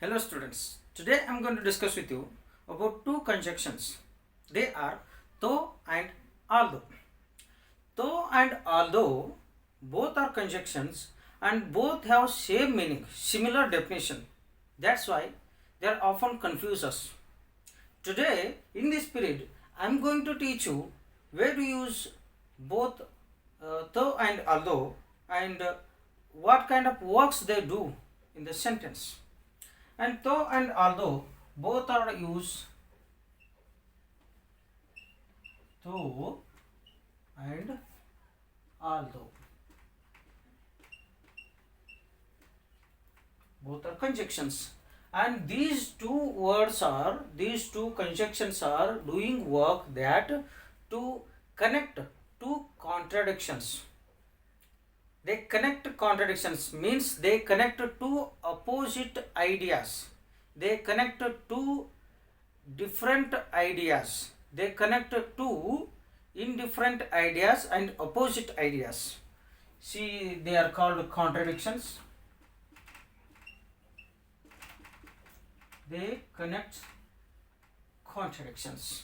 Hello students, today I am going to discuss with you about two conjunctions. They are though and although. Though and although both are conjunctions and both have same meaning, similar definition. That's why they are often confuse us. Today in this period I am going to teach you where to use both though and although and what kind of works they do in the sentence. And though and although both are used, though and although both are conjunctions, and these two conjunctions are doing work that to connect two contradictions. They connect contradictions means they connect two opposite ideas. They connect two different ideas. They connect two indifferent ideas and opposite ideas. See, they are called contradictions. They connect contradictions.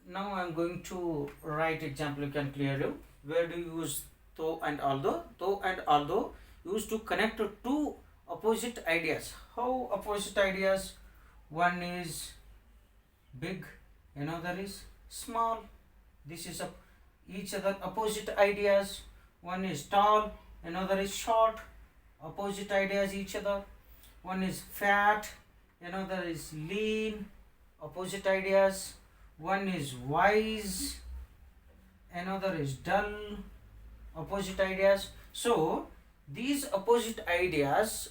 Now I am going to write example. You can clear you. Where do you use though and although? Though and although used to connect two opposite ideas. How opposite ideas? One is big, another is small. This is each other opposite ideas. One is tall, another is short. Opposite ideas each other. One is fat, another is lean. Opposite ideas. One is wise, another is dull. Opposite ideas. So these opposite ideas,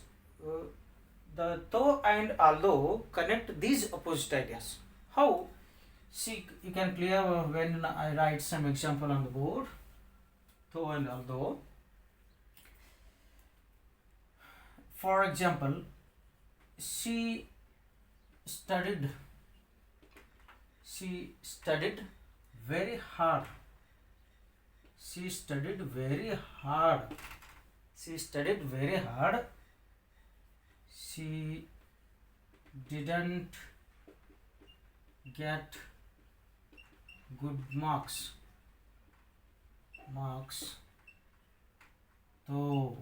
the though and although connect these opposite ideas. How? See, you can clear when I write some example on the board. Though and although. For example, she studied very hard. She studied very hard. She studied very hard. She didn't get good marks. Though.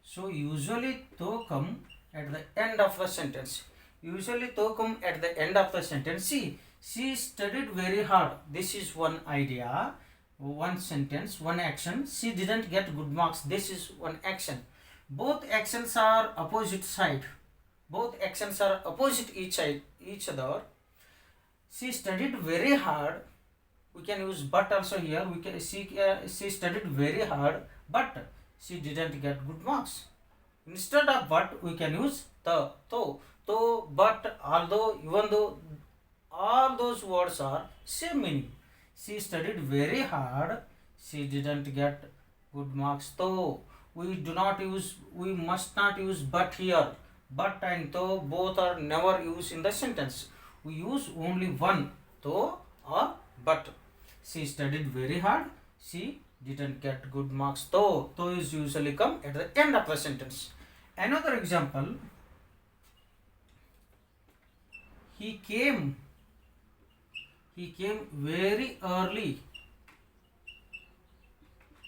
So usually though come at the end of the sentence. Usually though come at the end of the sentence. See, she studied very hard. This is one idea, one sentence, one action. She didn't get good marks. This is one action. Both actions are opposite side. Both actions are opposite each other. She studied very hard. We can use but also here. We can she studied very hard, but she didn't get good marks. Instead of but, we can use the, though, but, although, even though. All those words are same meaning. She studied very hard. She didn't get good marks. Though we must not use but here. But and though both are never used in the sentence. We use only one, though or but. She studied very hard. She didn't get good marks. Though is usually come at the end of the sentence. Another example. He came very early.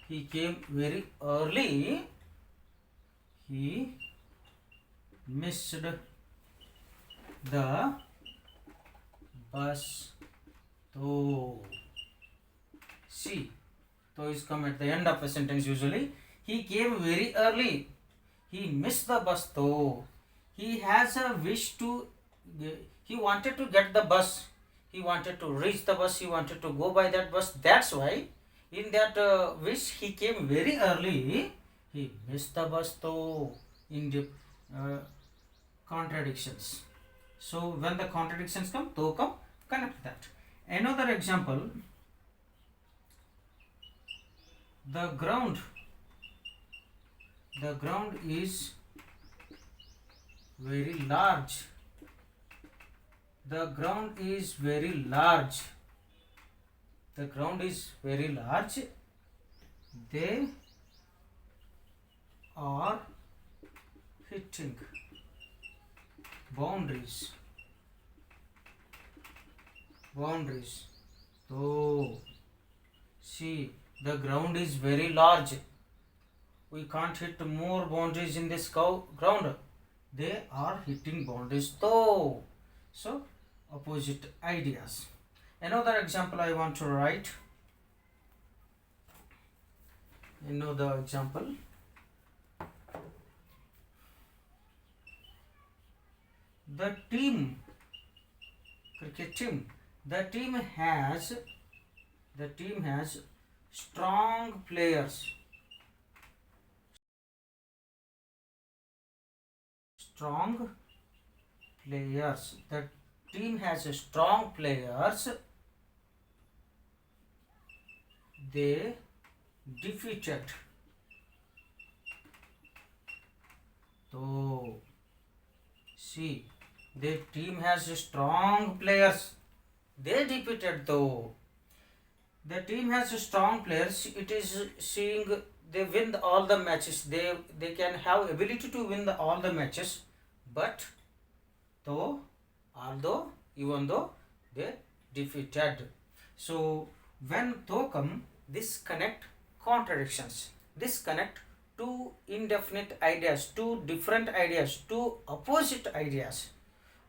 He came very early. He missed the bus. Though. See, though is come at the end of the sentence usually. He came very early. He missed the bus. Though. He has a wish to. He wanted to get the bus. He wanted to reach the bus. He wanted to go by that bus. That's why in that wish he came very early. He missed the bus. Though in the contradictions. So when the contradictions come, though come, connect that. Another example. The ground is very large. The ground is very large. The ground is very large. They are hitting. boundaries. So see, the ground is very large. We can't hit more boundaries in this ground. They are hitting boundaries though. So opposite ideas. Another example I want to write. Another example. The cricket team, the team has strong players. The team has strong players. They defeated. So see, the team has strong players. They defeated though. The team has strong players. It is seeing they win all the matches. They can have ability to win all the matches, but even though they defeated. So when though come, this connect contradictions. This connect two indefinite ideas, two different ideas, two opposite ideas.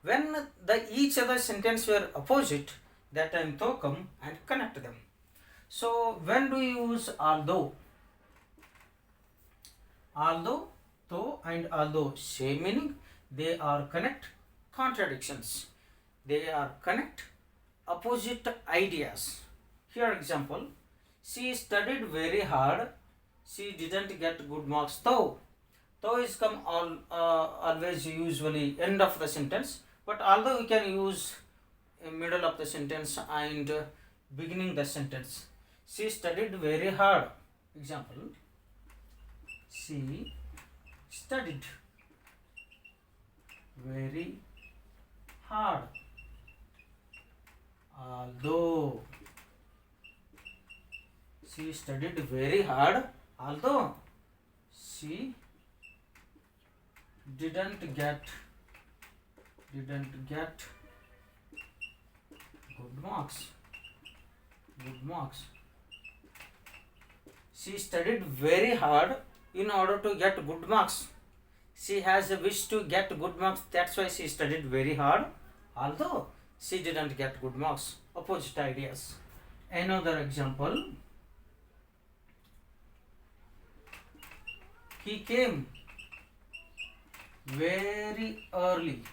When each other sentence were opposite, that time though come and connect them. So when do you use although? Although, though and although same meaning, they are connect contradictions. They are connect opposite ideas. Here example, she studied very hard. She didn't get good marks though. Though is come always usually end of the sentence, but although we can use middle of the sentence and beginning the sentence. She studied very hard. Example, she studied very hard. Although she studied very hard, although she didn't get good marks. She studied very hard in order to get good marks. She has a wish to get good marks, that's why she studied very hard, although she didn't get good marks. Opposite ideas. Another example, he came very early.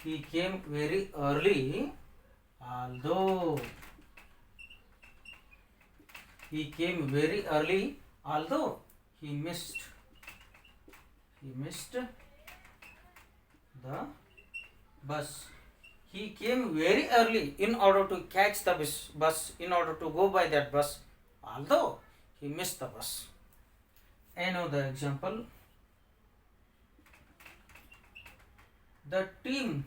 He came very early, although he came very early, although he missed the bus. He came very early in order to catch the bus, in order to go by that bus, although he missed the bus. Another example, the team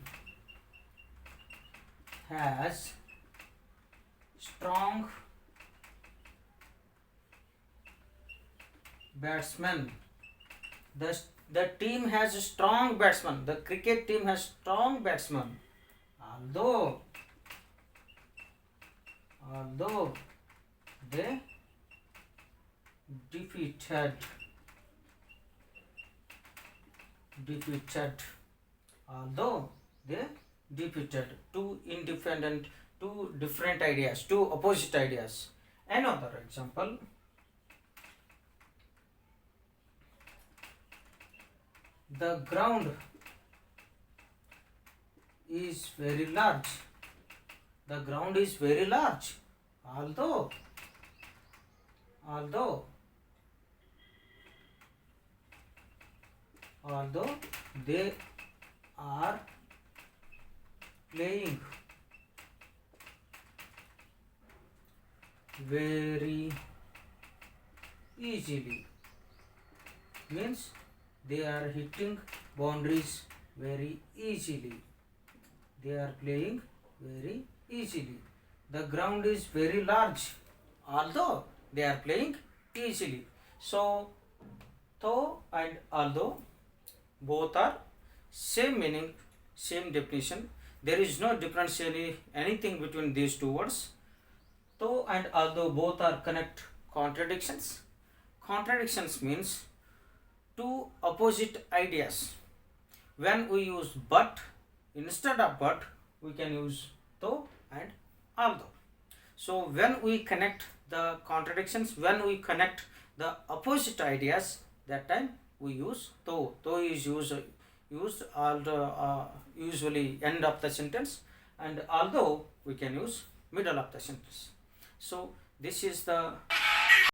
has strong batsmen. The team has a strong batsman. The cricket team has strong batsmen, although they defeated. Although they defeated. Two different ideas, two opposite ideas. Another example, the ground is very large. The ground is very large, although they are playing very easily. Means they are hitting boundaries very easily. They are playing very easily. The ground is very large, although they are playing easily. So though and although both are same meaning, same definition. There is no difference anything between these two words. Though and although both are connect contradictions. Contradictions means two opposite ideas. When we use but instead of but, we can use though and although. So when we connect the contradictions, when we connect the opposite ideas, that time we use though. Though is used usually end of the sentence, and although we can use middle of the sentence. So this is the